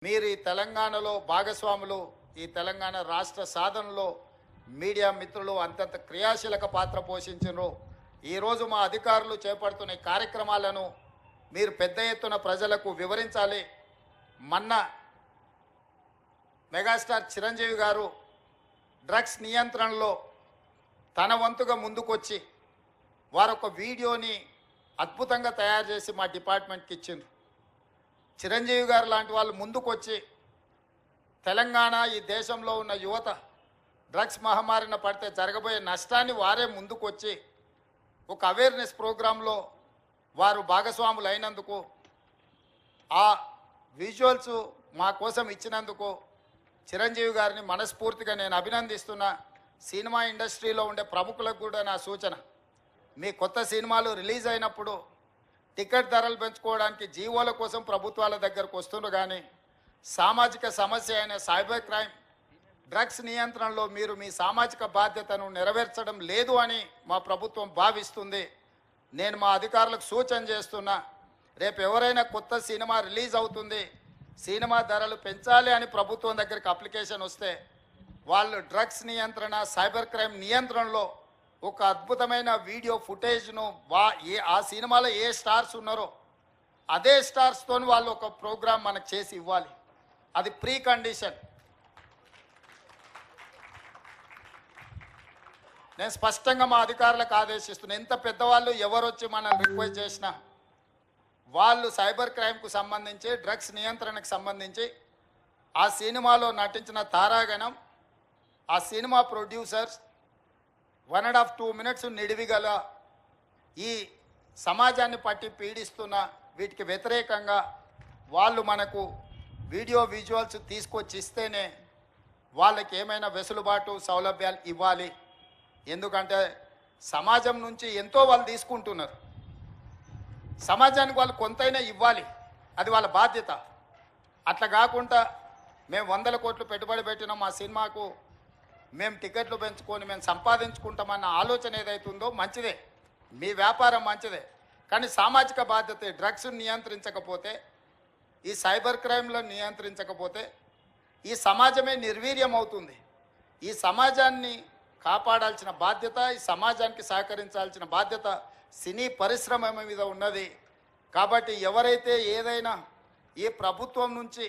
మీరు ఈ తెలంగాణలో భాగస్వాములు, ఈ తెలంగాణ రాష్ట్ర సాధనలో మీడియా మిత్రులు అంతంత క్రియాశీలక పాత్ర పోషించారు. ఈరోజు మా అధికారులు చేపడుతున్న కార్యక్రమాలను మీరు పెద్ద ఎత్తున ప్రజలకు వివరించాలి. మొన్న మెగాస్టార్ చిరంజీవి గారు డ్రగ్స్ నియంత్రణలో తన వంతుగా ముందుకొచ్చి వారొక వీడియోని అద్భుతంగా తయారు చేసి మా డిపార్ట్మెంట్కి ఇచ్చిండ్రు. చిరంజీవి గారు లాంటి వాళ్ళు ముందుకొచ్చి తెలంగాణ ఈ దేశంలో ఉన్న యువత డ్రగ్స్ మహమ్మారిన పడితే జరగబోయే నష్టాన్ని వారే ముందుకొచ్చి ఒక అవేర్నెస్ ప్రోగ్రాంలో వారు భాగస్వాములు అయినందుకు, ఆ విజువల్స్ మా కోసం ఇచ్చినందుకు చిరంజీవి గారిని మనస్ఫూర్తిగా నేను అభినందిస్తున్నా. సినిమా ఇండస్ట్రీలో ఉండే ప్రముఖులకు కూడా నా సూచన, మీ కొత్త సినిమాలు రిలీజ్ అయినప్పుడు టికెట్ ధరలు పెంచుకోవడానికి జీవోల కోసం ప్రభుత్వాల దగ్గరకు వస్తున్నారు, కానీ సామాజిక సమస్య అయిన సైబర్ క్రైమ్, డ్రగ్స్ నియంత్రణలో మీరు మీ సామాజిక బాధ్యతను నెరవేర్చడం లేదు అని మా ప్రభుత్వం భావిస్తుంది. నేను మా అధికారులకు సూచన చేస్తున్నా, రేపు ఎవరైనా కొత్త సినిమా రిలీజ్ అవుతుంది, సినిమా ధరలు పెంచాలి అని ప్రభుత్వం దగ్గరికి అప్లికేషన్ వస్తే వాళ్ళు డ్రగ్స్ నియంత్రణ, సైబర్ క్రైమ్ నియంత్రణలో ఒక అద్భుతమైన వీడియో ఫుటేజ్ను ఆ సినిమాలో ఏ స్టార్స్ ఉన్నారో అదే స్టార్స్తో వాళ్ళు ఒక ప్రోగ్రాం మనకు చేసి ఇవ్వాలి. అది ప్రీ కండిషన్. నేను స్పష్టంగా మా అధికారులకు ఆదేశిస్తున్నాను, ఎంత పెద్దవాళ్ళు ఎవరు వచ్చి మనల్ని రిక్వెస్ట్ చేసినా వాళ్ళు సైబర్ క్రైమ్కు సంబంధించి, డ్రగ్స్ నియంత్రణకు సంబంధించి ఆ సినిమాలో నటించిన తారాగణం, ఆ సినిమా ప్రొడ్యూసర్స్ 1.5-2 minutes నిడివిగల ఈ సమాజాన్ని పట్టి పీడిస్తున్న వీటికి వ్యతిరేకంగా వాళ్ళు మనకు వీడియో విజువల్స్ తీసుకొచ్చి ఇస్తేనే వాళ్ళకి ఏమైనా వెసులుబాటు సౌలభ్యాలు ఇవ్వాలి. ఎందుకంటే సమాజం నుంచి ఎంతో వాళ్ళు తీసుకుంటున్నారు, సమాజానికి వాళ్ళు కొంతైనా ఇవ్వాలి, అది వాళ్ళ బాధ్యత. అట్లా కాకుండా మేము 100 కోట్లు పెట్టుబడి పెట్టినాం మా సినిమాకు, మేము టికెట్లు పెంచుకొని మేము సంపాదించుకుంటామన్న ఆలోచన ఏదైతుందో మంచిదే, మీ వ్యాపారం మంచిదే, కానీ సామాజిక బాధ్యత. డ్రగ్స్ నియంత్రించకపోతే, ఈ సైబర్ క్రైమ్లను నియంత్రించకపోతే ఈ సమాజమే నిర్వీర్యం అవుతుంది. ఈ సమాజాన్ని కాపాడాల్సిన బాధ్యత, ఈ సమాజానికి సహకరించాల్సిన బాధ్యత సినీ పరిశ్రమ మీద ఉన్నది. కాబట్టి ఎవరైతే ఏదైనా ఈ ప్రభుత్వం నుంచి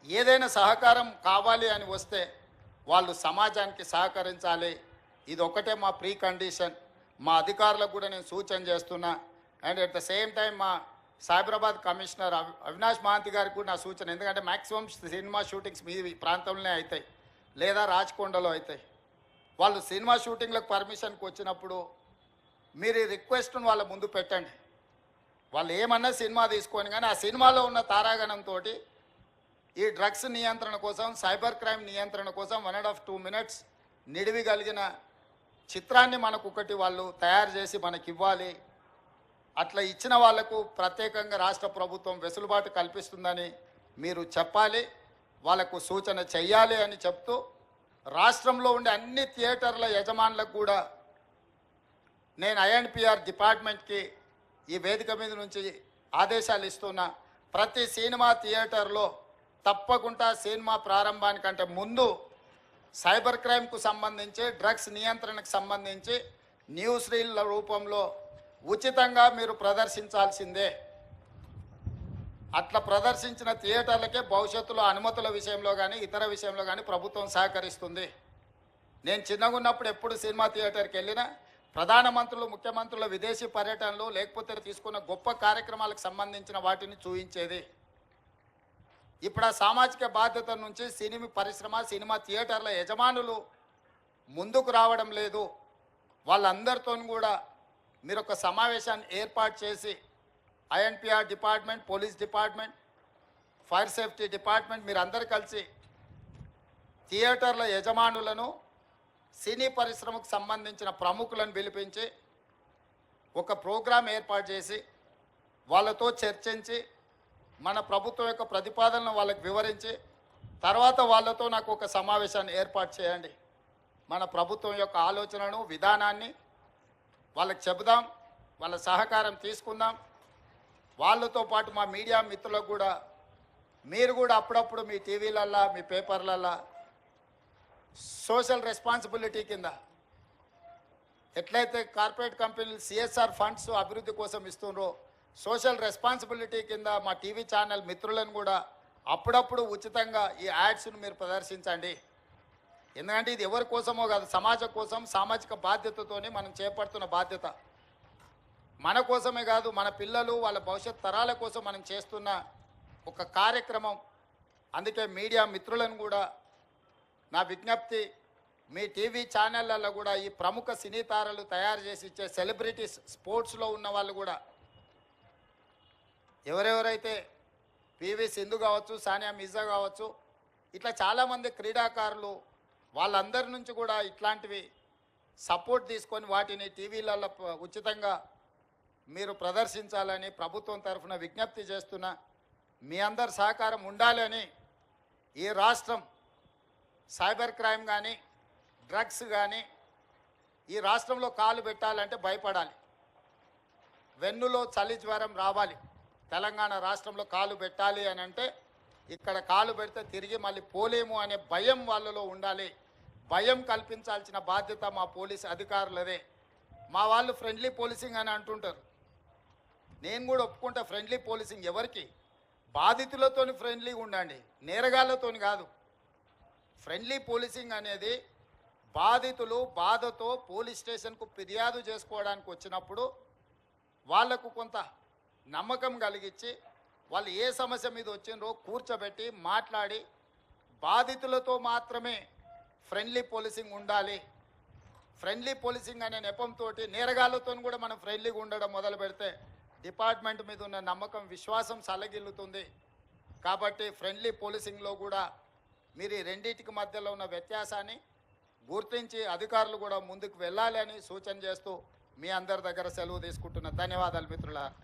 ఏదైనా సహకారం కావాలి అని వస్తే వాళ్ళు సమాజానికి సహకరించాలి. ఇది ఒకటే మా ప్రీ కండిషన్. మా అధికారులకు కూడా నేను సూచన చేస్తున్నా. And at the same time మా సైబరాబాద్ కమిషనర్ అవినాష్ మహాంతి గారికి కూడా నా సూచన, ఎందుకంటే మ్యాక్సిమం సినిమా షూటింగ్స్ మీ ప్రాంతంలోనే అవుతాయి లేదా రాచకొండలో అవుతాయి. వాళ్ళు సినిమా షూటింగ్లకు పర్మిషన్కి వచ్చినప్పుడు మీరు ఈ రిక్వెస్ట్ను వాళ్ళ ముందు పెట్టండి. వాళ్ళు ఏమన్నా సినిమా తీసుకొని, కానీ ఆ సినిమాలో ఉన్న తారాగణంతో ఈ డ్రగ్స్ నియంత్రణ కోసం, సైబర్ క్రైమ్ నియంత్రణ కోసం 1.5-2 minutes నిడివి కలిగిన చిత్రాన్ని మనకు ఒకటి వాళ్ళు తయారు చేసి మనకి ఇవ్వాలి. అట్లా ఇచ్చిన వాళ్లకు ప్రత్యేకంగా రాష్ట్ర ప్రభుత్వం వెసులుబాటు కల్పిస్తుందని మీరు చెప్పాలి, వాళ్ళకు సూచన చెయ్యాలి అని చెప్తూ, రాష్ట్రంలో ఉండే అన్ని థియేటర్ల యజమానులకు కూడా నేను INPR డిపార్ట్మెంట్కి ఈ వేదిక మీద నుంచి ఆదేశాలు ఇస్తున్నా. ప్రతి సినిమా థియేటర్లో తప్పకుండా సినిమా ప్రారంభానికంటే ముందు సైబర్ క్రైమ్కు సంబంధించి, డ్రగ్స్ నియంత్రణకు సంబంధించి న్యూస్ రీల్ల రూపంలో ఉచితంగా మీరు ప్రదర్శించాల్సిందే. అట్లా ప్రదర్శించిన థియేటర్లకే భవిష్యత్తులో అనుమతుల విషయంలో కానీ ఇతర విషయంలో కానీ ప్రభుత్వం సహకరిస్తుంది. నేను చిన్నగా ఉన్నప్పుడు ఎప్పుడు సినిమా థియేటర్కి వెళ్ళినా ప్రధానమంత్రులు, ముఖ్యమంత్రుల విదేశీ పర్యటనలు లేకపోతే తీసుకున్న గొప్ప కార్యక్రమాలకు సంబంధించిన వాటిని చూపించేది. ఇప్పుడు ఆ సామాజిక బాధ్యత నుంచి సినిమా పరిశ్రమ, సినిమా థియేటర్ల యజమానులు ముందుకు రావడం లేదు. వాళ్ళందరితో కూడా మీరు ఒక సమావేశాన్ని ఏర్పాటు చేసి INPR department, police department, fire safety department మీరు అందరు కలిసి థియేటర్ల యజమానులను, సినీ పరిశ్రమకు సంబంధించిన ప్రముఖులను పిలిపించి ఒక ప్రోగ్రాం ఏర్పాటు చేసి వాళ్ళతో చర్చించి మన ప్రభుత్వం యొక్క ప్రతిపాదనను వాళ్ళకి వివరించి తర్వాత వాళ్ళతో నాకు ఒక సమావేశాన్ని ఏర్పాటు చేయండి. మన ప్రభుత్వం యొక్క ఆలోచనను, విధానాన్ని వాళ్ళకి చెబుదాం, వాళ్ళ సహకారం తీసుకుందాం. వాళ్ళతో పాటు మా మీడియా మిత్రులకు కూడా మీరు కూడా అప్పుడప్పుడు మీ టీవీలల్లో మీ పేపర్లల్లో సోషల్ రెస్పాన్సిబిలిటీ కింద ఎట్లయితే కార్పొరేట్ కంపెనీలు సిఎస్ఆర్ ఫండ్స్ అభివృద్ధి కోసం ఇస్తుండ్రో సోషల్ రెస్పాన్సిబిలిటీ కింద మా టీవీ ఛానల్ మిత్రులను కూడా అప్పుడప్పుడు ఉచితంగా ఈ యాడ్స్ను మీరు ప్రదర్శించండి. ఎందుకంటే ఇది ఎవరి కోసమో కాదు, సమాజం కోసం సామాజిక బాధ్యతతోని మనం చేపడుతున్న బాధ్యత. మన కోసమే కాదు, మన పిల్లలు వాళ్ళ భవిష్యత్ తరాల కోసం మనం చేస్తున్న ఒక కార్యక్రమం. అందుకే మీడియా మిత్రులను కూడా నా విజ్ఞప్తి, మీ టీవీ ఛానళ్ళల్లో కూడా ఈ ప్రముఖ సినీ తారలు తయారు చేసి ఇచ్చే సెలబ్రిటీస్, స్పోర్ట్స్లో ఉన్న వాళ్ళు కూడా ఎవరెవరైతే పివి సింధు కావచ్చు, సానియా మిర్జా కావచ్చు, ఇట్లా చాలామంది క్రీడాకారులు వాళ్ళందరి నుంచి కూడా ఇట్లాంటివి సపోర్ట్ తీసుకొని వాటిని టీవీలలో ఉచితంగా మీరు ప్రదర్శించాలని ప్రభుత్వం తరఫున విజ్ఞప్తి చేస్తున్నా. మీ అందరి సహకారం ఉండాలని. ఈ రాష్ట్రం సైబర్ క్రైమ్ కానీ డ్రగ్స్ కానీ ఈ రాష్ట్రంలో కాలు పెట్టాలంటే భయపడాలి. వెన్నులో చలి జ్వరం రావాలి. తెలంగాణ రాష్ట్రంలో కాలు పెట్టాలి అని అంటే ఇక్కడ కాలు పెడితే తిరిగి మళ్ళీ పోలేము అనే భయం వాళ్ళలో ఉండాలి. భయం కల్పించాల్సిన బాధ్యత మా పోలీస్ అధికారులదే. మా వాళ్ళు ఫ్రెండ్లీ పోలీసింగ్ అని అంటుంటారు. నేను కూడా ఒప్పుకుంటా, ఫ్రెండ్లీ పోలీసింగ్ ఎవరికి? బాధితులతోని ఫ్రెండ్లీగా ఉండండి, నేరగాళ్ళతోని కాదు. ఫ్రెండ్లీ పోలీసింగ్ అనేది బాధితులు బాధతో పోలీస్ స్టేషన్కు ఫిర్యాదు చేసుకోవడానికి వచ్చినప్పుడు వాళ్లకు కొంత నమ్మకం కలిగించి వాళ్ళు ఏ సమస్య మీద వచ్చిండ్రో కూర్చోబెట్టి మాట్లాడి బాధితులతో మాత్రమే ఫ్రెండ్లీ పోలీసింగ్ ఉండాలి. ఫ్రెండ్లీ పోలీసింగ్ అనే నెపంతో నేరగాళ్ళతో కూడా మనం ఫ్రెండ్లీగా ఉండడం మొదలు పెడితే డిపార్ట్మెంట్ మీద ఉన్న నమ్మకం, విశ్వాసం సలగిల్లుతుంది. కాబట్టి ఫ్రెండ్లీ పోలీసింగ్లో కూడా మీరు ఈ రెండింటికి మధ్యలో ఉన్న వ్యత్యాసాన్ని గుర్తించి అధికారులు కూడా ముందుకు వెళ్ళాలి అని సూచన చేస్తూ మీ అందరి దగ్గర సెలవు తీసుకుంటున్న ధన్యవాదాలు మిత్రులారా.